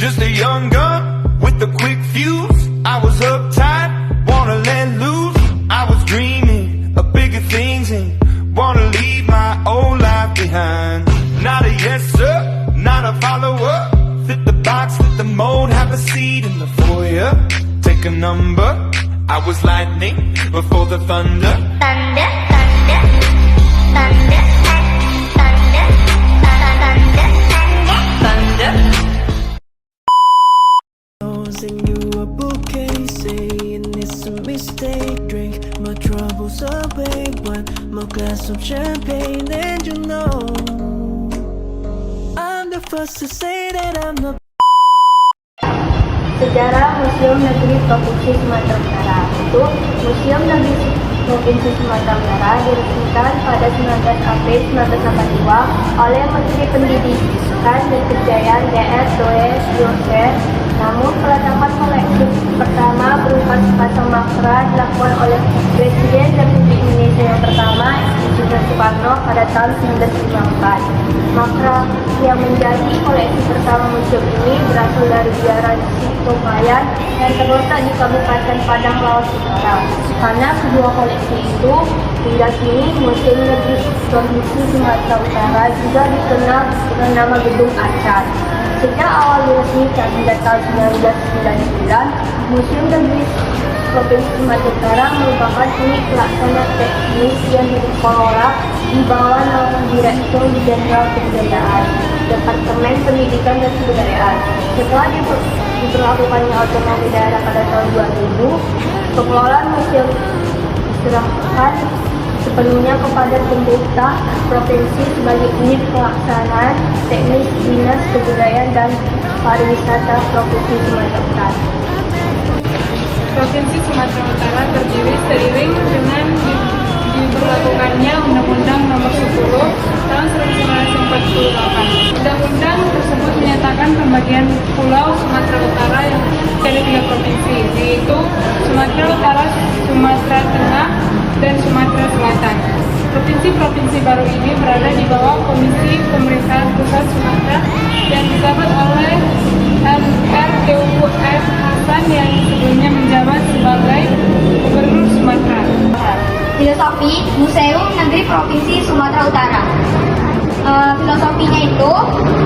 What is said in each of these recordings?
Just a young gun with a quick fuse. I was uptight, wanna let loose. I was dreaming of bigger things and wanna leave my old life behind. Not a yes sir, not a follower. Fit the box, fit the mold, have a seat in the foyer. Take a number. I was lightning before the thunder. Thunder, thunder, thunder, thunder, thunder, thunder, thunder. Send you a bouquet, saying it's a mistake. Drink my troubles away, one more glass of champagne, and you know I'm the first to say that I'm not. Sejarah Museum Negeri Provinsi Sumatera Utara. Itu Museum Negeri Provinsi Sumatera Utara diresmikan pada 19 April 1982 oleh Menteri Pendidikan dan Kebudayaan Dr. Does Yosef. Namun peletakan koleksi pertama berupa sepasang makra dilakukan oleh Presiden Republik Indonesia yang pertama, Insinyur Soekarno pada tahun 1954. Makra yang menjadi koleksi pertama museum ini berasal dari Biara Sitopayan yang terletak di Kabupaten Padang Lawas Utara. Karena kedua koleksi itu, hingga kini Museum Negeri Provinsi Sumatera Utara juga dikenal dengan nama Gedung Acar. Sejak awal diresmikan hingga tahun 1999, Museum Negeri Provinsi Sumatera Utara merupakan unit pelaksana teknis yang dikelola di bawah naungan Direktur Jenderal Kebudayaan, Departemen Pendidikan dan Kebudayaan. Setelah diberlakukannya otonomi daerah pada tahun 2000, pengelolaan museum diserahkan sepenuhnya kepada pemerintah provinsi sebagai unit pelaksanaan teknis Dinas Kebudayaan dan Pariwisata Provinsi Sumatera Utara. Provinsi Sumatera Utara berdiri seiring dengan diberlakukannya Undang-Undang Nomor 10 Tahun 1948. Undang-undang tersebut menyatakan pembagian Pulau Sumatera Utara yang dari 3 provinsi, yaitu Sumatera Utara, Sumatera Tengah, dan Sumatera Selatan. Provinsi-provinsi baru ini berada di bawah Komisi Pemerintahan Pusat Sumatera yang dijabat oleh RDUF Hasan yang sebelumnya menjabat sebagai Gubernur Sumatera. Filosofi Museum Negeri Provinsi Sumatera Utara. Filosofinya itu,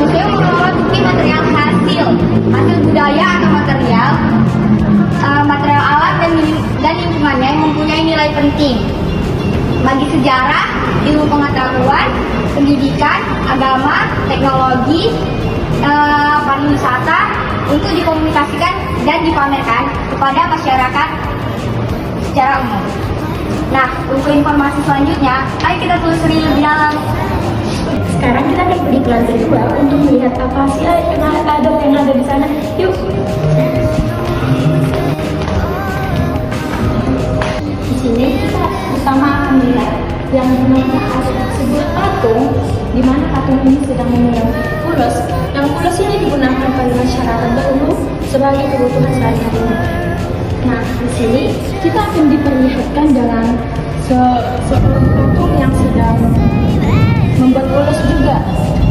museum mengelola bukti material hasil budaya atau material alat dan lingkungannya yang mempunyai nilai penting bagi sejarah, ilmu pengetahuan, pendidikan, agama, teknologi, pariwisata untuk dikomunikasikan dan dipamerkan kepada masyarakat secara umum. Nah, untuk informasi selanjutnya, ayo kita telusuri lebih dalam. Sekarang kita naik di lantai 2 untuk melihat apa sih yang ada di sana. Yuk. Di sini kita bersama akan melihat yang dimana ada sebuah patung, di mana patung ini sedang memegang ulos. Yang ulos ini digunakan pada masyarakat dahulu sebagai kebutuhan sehari-hari. Nah, di sini kita akan diperlihatkan dengan seorang patung yang sedang membuat ulos juga.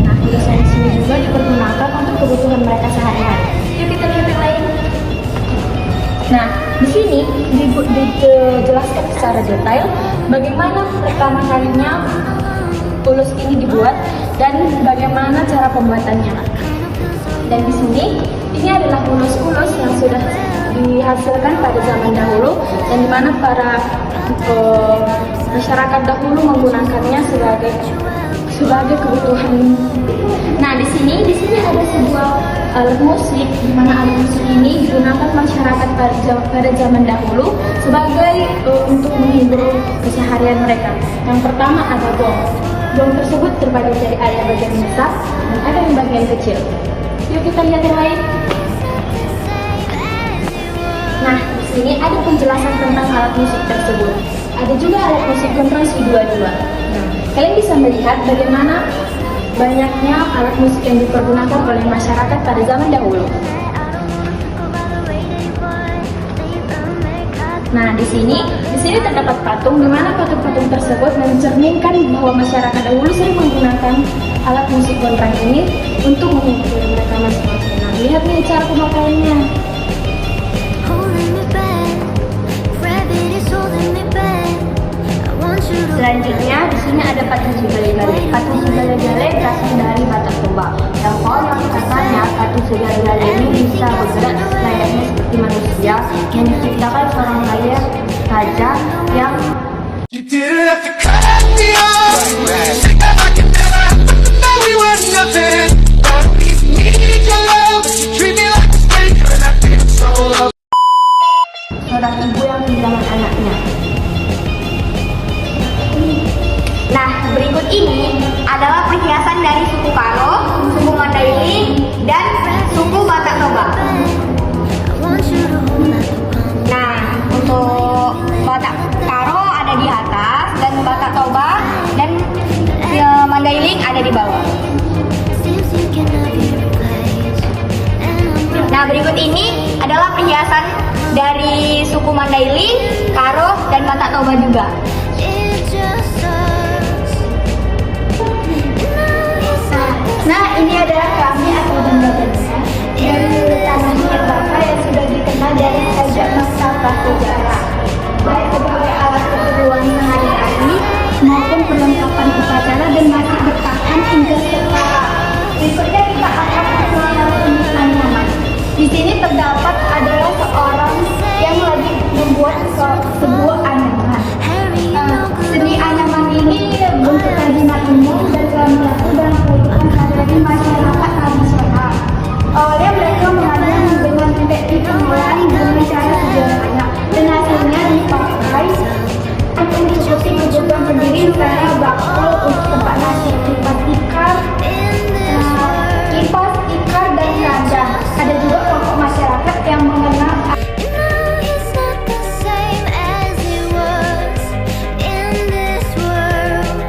Nah, ulos yang di sini juga dipergunakan untuk kebutuhan mereka sehari-hari. Yuk kita lihat yang lain. Nah, di sini dijelaskan secara detail bagaimana pertama kalinya ulos ini dibuat dan bagaimana cara pembuatannya. Dan di sini ini adalah ulos-ulos yang sudah dihasilkan pada zaman dahulu dan di mana para masyarakat dahulu menggunakannya sebagai kebutuhan. Nah, di sini ada sebuah alat musik, di mana alat musik ini digunakan masyarakat pada zaman dahulu sebagai untuk menghibur keseharian mereka. Yang pertama ada gong. Gong tersebut terbagi dari ada bagian besar dan ada yang bagian kecil. Yuk kita lihat yang lain. Nah, di sini ada penjelasan tentang alat musik tersebut. Ada juga alat musik kontrasi 22. Nah, kalian bisa melihat bagaimana banyaknya alat musik yang dipergunakan oleh masyarakat pada zaman dahulu. Nah, di sini terdapat patung, di mana patung-patung tersebut mencerminkan bahwa masyarakat dahulu sering menggunakan alat musik gondrang ini untuk menghibur mereka masing-masing. lihat nih cara pemakaiannya. holding me back. Gravity's holding me back. I want you to Selanjutnya di sini ada patung segala-gala. Patung segala-gala berasal dari Batak Toba. Yang konon katanya patung segala-gala ini bisa bergerak layaknya seperti manusia yang diciptakan seorang raja yang You didn't have to cut me off. Said that I could never know we were nothing. Always needed your love, but you treat me like a stranger, and I feel so loved. seorang ibu yang kehilangan anaknya. Nah, berikut ini adalah perhiasan dari suku Karo, suku Mandailing, dan suku Batak Toba. I want you to hold my palm. Nah, untuk Batak Karo ada di atas, dan Batak Toba dan Mandailing ada di bawah. Seems you cannot be replaced. And I'm Nah, berikut ini adalah perhiasan dari suku Mandailing, Karo, dan Batak Toba juga. it's just us. Nah, ini adalah keramik atau benda dari tanah Nirbaka yang sudah dikenal dari sejak masa prasejarah, baik sebagai alat keperluan sehari-hari maupun perlengkapan upacara dan masih bertahan hingga sekarang. Berikutnya kita akan mengenal penyimpanannya. Di sini terdapat adalah seorang yang lagi membuat sebuah anyaman. Seni anyaman ini bentuk kerajinan umum dan telah menyatu dalam kehidupan sehari-hari masyarakat tradisional. Awalnya mereka menganyam dengan teknik pengolahan dengan cara sederhana dan hasilnya dipakai untuk mencukupi kebutuhan sendiri misalnya bakul untuk tempat nasi, kipas tikar dan kandang. Ada juga kelompok masyarakat yang mengenal It's not the same as it was in this world.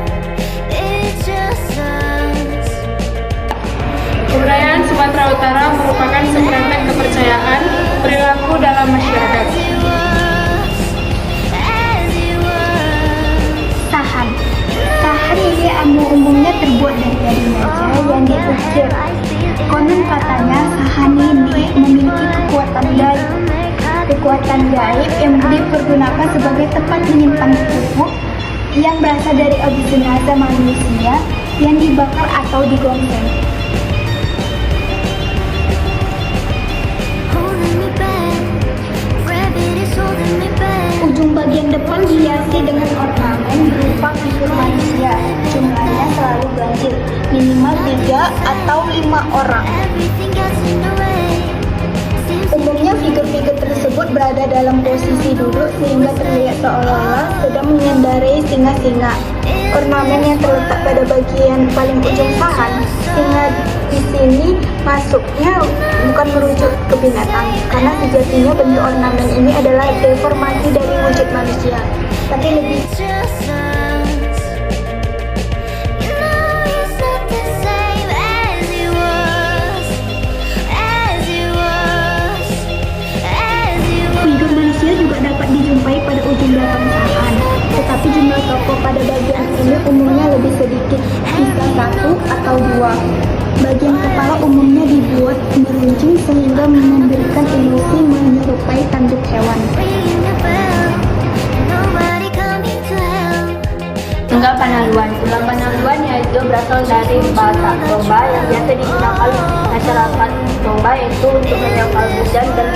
It's just us. Kebudayaan Sumatera Utara merupakan seperangkat kepercayaan perilaku dalam masyarakat. sahan. Sahan ini umumnya terbuat dari baja yang diukir. Konon katanya sahan ini memiliki kekuatan gaib yang dipergunakan sebagai tempat menyimpan tubuh yang berasal dari objek jenazah manusia yang dibakar atau digongseng. Ujung bagian depan dihiasi dengan ornamen berupa figur manusia. Jumlahnya selalu ganjil, minimal 3 atau 5 orang. Umumnya figur-figur tersebut berada dalam posisi duduk sehingga terlihat seolah-olah sedang mengendarai singa-singa. Ornamen yang terletak pada bagian paling ujung sahan, singa di sini masuknya bukan merujuk ke binatang, karena sejatinya bentuk ornamen ini adalah deformasi dari wujud manusia, tapi lebih figur manusia juga dapat dijumpai pada ujung belakang sahan, tetapi jumlah tokoh pada bagian ini umumnya lebih sedikit, bisa 1 atau 2. Bagian kepala umumnya dibuat meruncing sehingga memberikan ilusi menyerupai tanduk hewan. Tunggal Panaluan. Tunggal Panaluan yaitu berasal dari Batak Toba yang biasa digunakan masyarakat Toba, yaitu untuk menyangkal hujan dan